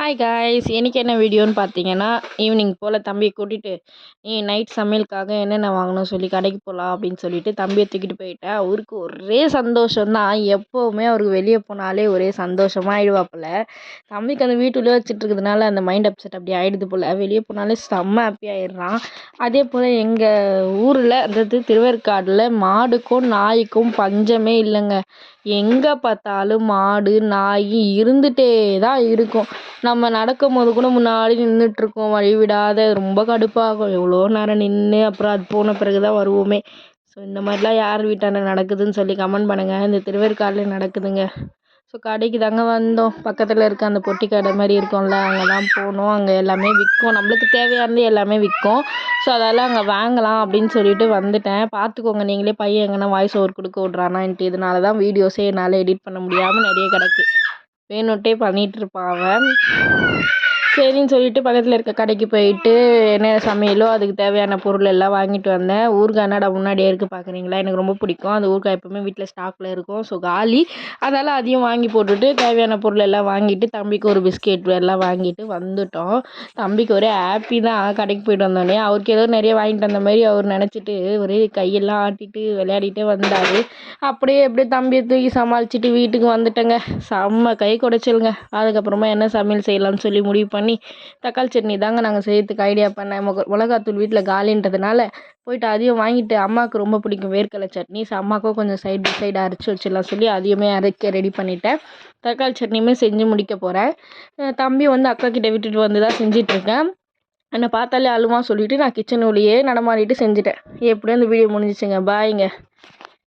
Hi guys, இன்னைக்கு என்ன வீடியோன்னு பார்த்தீங்கன்னா, ஈவினிங் போல் தம்பியை கூட்டிகிட்டு நைட் சமையலுக்காக என்னென்ன வாங்கணும் சொல்லி கடைக்கு போகலாம் அப்படின்னு சொல்லிட்டு தம்பியை தூக்கிட்டு போயிட்டேன். அவருக்கு ஒரே சந்தோஷம்தான். எப்போவுமே அவருக்கு வெளியே போனாலே ஒரே சந்தோஷமாக ஆயிடுவாப்புல. தம்பிக்கு அந்த வீட்டுக்குள்ளே வச்சுட்டு இருக்கிறதுனால அந்த மைண்ட் அப்செட் அப்படி ஆயிடுது போல். வெளியே போனாலே செம்ம ஹாப்பி ஆயிடுறான். அதே போல் எங்கள் ஊரில் அதாவது திருவேற்காடில் மாடுக்கும் நாய்க்கும் பஞ்சமே இல்லைங்க. எங்கே பார்த்தாலும் மாடு நாய் இருந்துகிட்டே தான் இருக்கும். நம்ம நடக்கும்போது கூட முன்னாடி நின்றுட்டுருக்கோம் வழி விடாத. ரொம்ப கடுப்பாகும். எவ்வளோ நேரம் நின்று அப்புறம் அது போன பிறகு தான் வருவோமே. ஸோ இந்த மாதிரிலாம் யார் வீட்டாண்ட நடக்குதுன்னு சொல்லி கமெண்ட் பண்ணுங்கள். இந்த திருவேற்காடில் நடக்குதுங்க. ஸோ கடைக்கு தாங்க வந்தோம். பக்கத்தில் இருக்க அந்த பொட்டி கடை மாதிரி இருக்கும்ல, அங்கே தான் போனோம். அங்கே எல்லாமே விற்கும், நம்மளுக்கு தேவையானது எல்லாமே விற்கும். ஸோ அதெல்லாம் அங்கே வாங்கலாம் அப்படின்னு சொல்லிட்டு வந்துட்டேன். பார்த்துக்கோங்க நீங்களே, பையன் எங்கன்னா வாய்ஸ் ஓவர் கொடுக்க விட்றானான்ட்டு. இதனால தான் வீடியோஸே என்னால் எடிட் பண்ண முடியாமல் நிறைய கிடக்கு. வேணுட்டே பண்ணிகிட்டு இருப்பான் அவன். சரின்னு சொல்லிட்டு பக்கத்தில் இருக்க கடைக்கு போயிட்டு என்ன சமையலோ அதுக்கு தேவையான பொருள் எல்லாம் வாங்கிட்டு வந்தேன். ஊறுகாய் என்னடா முன்னாடியே இருக்குது பார்க்குறீங்களா, எனக்கு ரொம்ப பிடிக்கும். அந்த ஊறுகாய் எப்போவுமே வீட்டில் ஸ்டாக்கில் இருக்கும். ஸோ காலி, அதனால் அதையும் வாங்கி போட்டுட்டு தேவையான பொருள் எல்லாம் வாங்கிட்டு தம்பிக்கு ஒரு பிஸ்கெட் எல்லாம் வாங்கிட்டு வந்துட்டோம். தம்பிக்கு ஒரே ஹாப்பி தான். கடைக்கு போயிட்டு வந்தோடனே அவருக்கு ஏதோ நிறைய வாங்கிட்டு வந்த மாதிரி அவர் நினச்சிட்டு ஒரே கையெல்லாம் ஆட்டிட்டு விளையாடிட்டே வந்தார். அப்படியே தம்பியை தூக்கி சமாளிச்சுட்டு வீட்டுக்கு வந்துட்டேங்க. செம்ம கை குடைச்சலுங்க. அதுக்கப்புறமா என்ன சமையல் செய்யலாம்னு சொல்லி முடிவு பண்ணி தக்காளி சட்னி தாங்க நாங்கள் செய்யறதுக்கு ஐடியா பண்ணேன். மிளகாத்தூள் வீட்டில் காலின்றதுனால போயிட்டு அதையும் வாங்கிட்டு, அம்மாவுக்கு ரொம்ப பிடிக்கும் வேர்க்கடலை சட்னி. ஸோ அம்மாவுக்கும் கொஞ்சம் சைடு பை சைடு அரைச்சி வச்சிடலாம் சொல்லி அதையுமே அரைக்க ரெடி பண்ணிட்டேன். தக்காளி சட்னியுமே செஞ்சு முடிக்க போகிறேன். தம்பி வந்து அக்கா கிட்ட விட்டுட்டு வந்து தான் செஞ்சிட்ருக்கேன். என்னை பார்த்தாலே அழுவான் சொல்லிவிட்டு நான் கிச்சன் உள்ளேயே நடமாடிட்டு செஞ்சுட்டேன். எப்படியும் அந்த வீடியோ முடிஞ்சிச்சுங்க. பாய்ங்க.